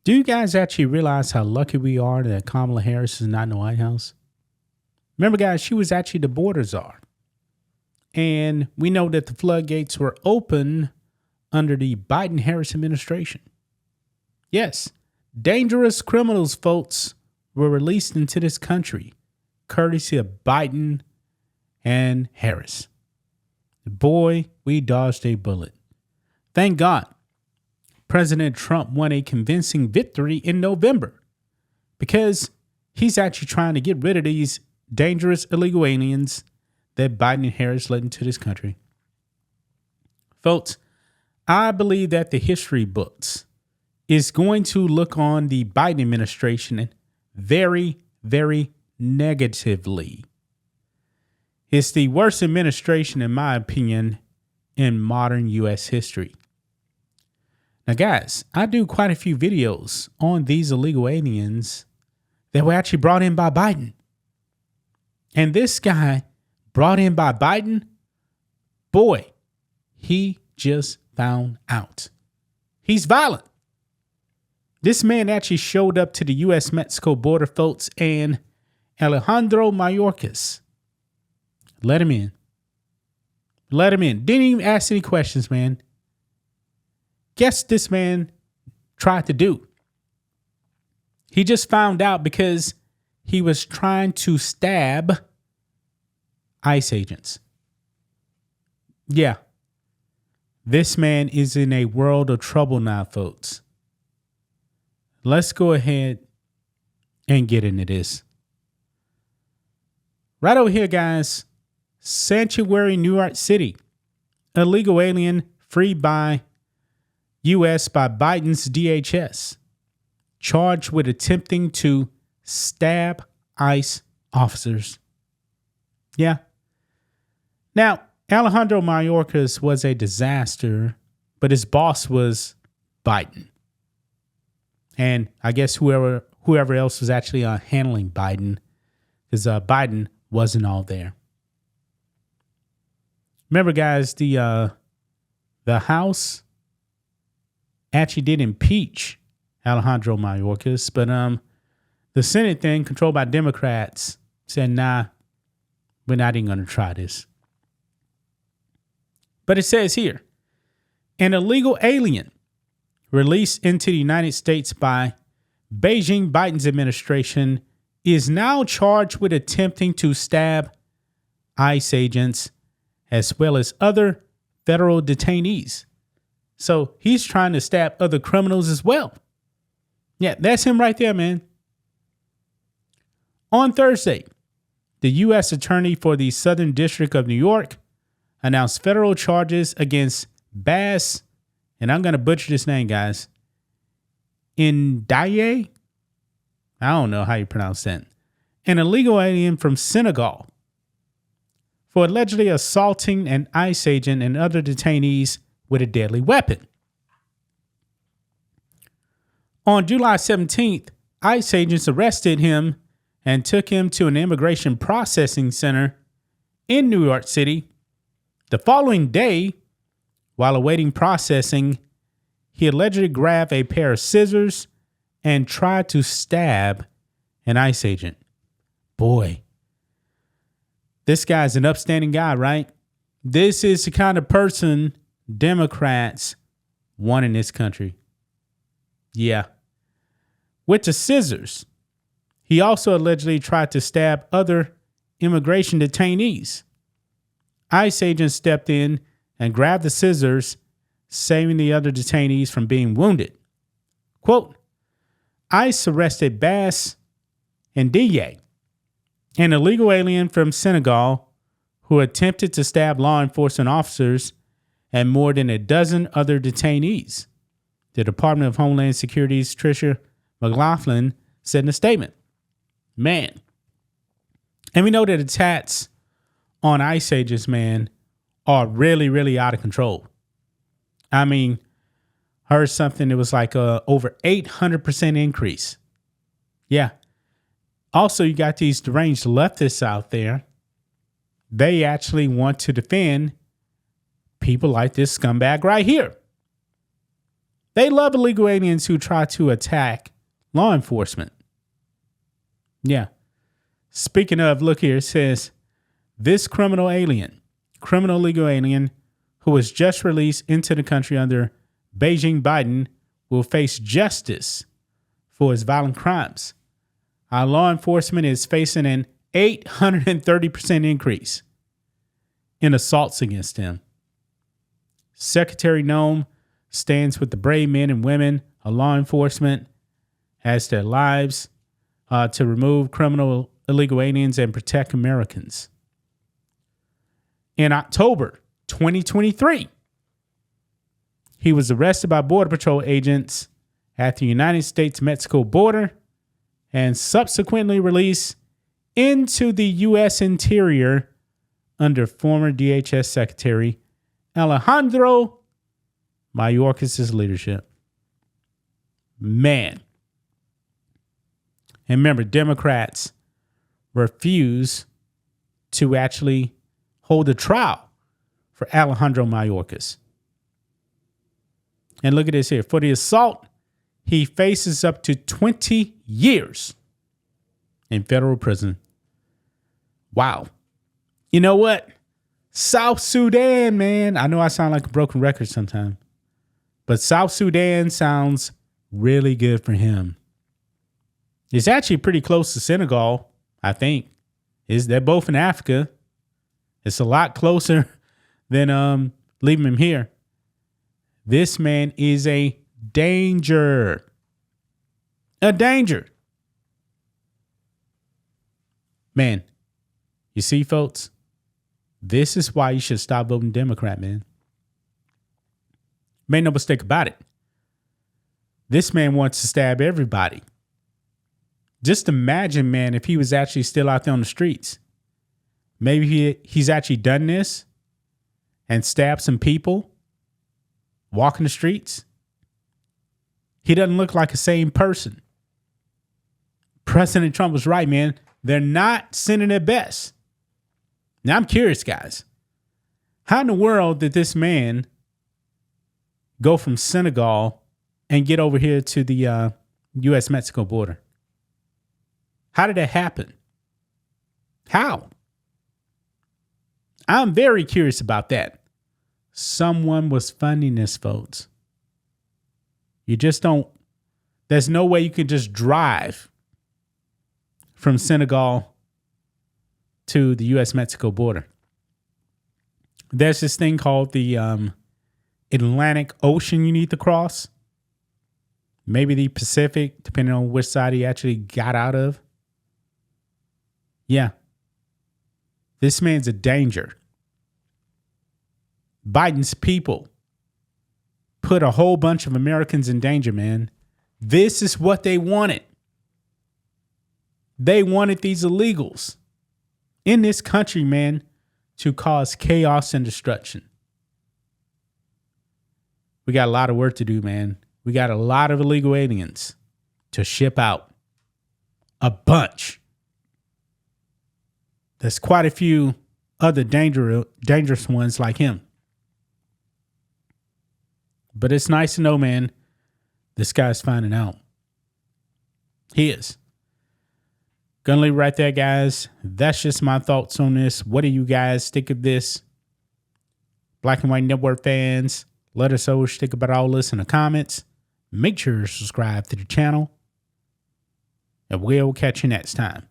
Do you guys actually realize how lucky we are that Kamala Harris is not in the White House? Remember, guys, she was actually the border czar. And we know that the floodgates were open under the Biden-Harris administration. Yes, dangerous criminals, folks, were released into this country, courtesy of Biden and Harris. Boy, we dodged a bullet. Thank God, President Trump won a convincing victory in November because he's actually trying to get rid of these dangerous illegal aliens that Biden and Harris let into this country. Folks, I believe that the history books is going to look on the Biden administration very, very negatively. It's the worst administration, in my opinion, in modern U.S. history. Now, guys, I do quite a few videos on these illegal aliens that were actually brought in by Biden. And this guy brought in by Biden, boy, he just found out. He's violent. This man actually showed up to the U.S.-Mexico border, folks, and Alejandro Mayorkas let him in. Let him in. Didn't even ask any questions, man. Guess this man tried to do. He just found out because he was trying to stab ICE agents. Yeah. This man is in a world of trouble now, folks. Let's go ahead and get into this. Right over here, guys. Sanctuary, New York City. Illegal alien freed by U.S. by Biden's DHS. Charged with attempting to stab ICE officers. Yeah. Now, Alejandro Mayorkas was a disaster, but his boss was Biden. And I guess whoever else was actually handling Biden, because Biden wasn't all there. Remember, guys, the House actually did impeach Alejandro Mayorkas, but the Senate thing, controlled by Democrats, said, nah, we're not even going to try this. But it says here, an illegal alien released into the United States by Beijing Biden's administration is now charged with attempting to stab ICE agents as well as other federal detainees. So he's trying to stab other criminals as well. Yeah, that's him right there, man. On Thursday, the U.S. Attorney for the Southern District of New York announced federal charges against Bas, and I'm going to butcher this name, guys, Ndiaye. I don't know how you pronounce that. An illegal alien from Senegal for allegedly assaulting an ICE agent and other detainees with a deadly weapon. On July 17th, ICE agents arrested him and took him to an immigration processing center in New York City. The following day, while awaiting processing, he allegedly grabbed a pair of scissors and tried to stab an ICE agent. Boy, this guy's an upstanding guy, right? This is the kind of person Democrats want in this country. Yeah. With the scissors, he also allegedly tried to stab other immigration detainees. ICE agents stepped in and grabbed the scissors, saving the other detainees from being wounded. Quote, ICE arrested Bas Ndiaye, an illegal alien from Senegal who attempted to stab law enforcement officers and more than a dozen other detainees. The Department of Homeland Security's Tricia McLaughlin said in a statement. Man. And we know that attacks on ICE agents, man, are really, really out of control. I mean, heard something that was like over 800% increase. Yeah. Also, you got these deranged leftists out there. They actually want to defend people like this scumbag right here. They love illegal aliens who try to attack law enforcement. Yeah. Speaking of, look here, it says, this criminal legal alien who was just released into the country under Beijing Biden will face justice for his violent crimes. Our law enforcement is facing an 830% increase in assaults against him. Secretary Nome stands with the brave men and women of law enforcement as their lives to remove criminal illegal aliens and protect Americans. In October 2023, he was arrested by Border Patrol agents at the United States-Mexico border and subsequently released into the U.S. Interior under former DHS Secretary Alejandro Mayorkas' leadership. Man. And remember, Democrats refuse to actually hold a trial for Alejandro Mayorkas. And look at this here. For the assault, he faces up to 20 years in federal prison. Wow. You know what? South Sudan, man. I know I sound like a broken record sometimes, but South Sudan sounds really good for him. It's actually pretty close to Senegal, I think. They're both in Africa. It's a lot closer than leaving him here. This man is a danger. A danger. Man, you see, folks, this is why you should stop voting Democrat, man. Make no mistake about it. This man wants to stab everybody. Just imagine, man, if he was actually still out there on the streets. Maybe he's actually done this and stabbed some people walking the streets. He doesn't look like a sane person. President Trump was right, man. They're not sending their best. Now, I'm curious, guys. How in the world did this man go from Senegal and get over here to the U.S.-Mexico border? How did that happen? How? I'm very curious about that. Someone was funding this, folks. You just don't, there's no way you can just drive from Senegal to the U.S.-Mexico border. There's this thing called the Atlantic Ocean you need to cross. Maybe the Pacific, depending on which side he actually got out of. Yeah. This man's a danger. Biden's people put a whole bunch of Americans in danger, man. This is what they wanted. They wanted these illegals in this country, man, to cause chaos and destruction. We got a lot of work to do, man. We got a lot of illegal aliens to ship out. A bunch. There's quite a few other dangerous ones like him. But it's nice to know, man, this guy's finding out. He is. Gonna leave it right there, guys. That's just my thoughts on this. What do you guys think of this? Black and White Network fans, let us know what you think about all this in the comments. Make sure to subscribe to the channel. And we'll catch you next time.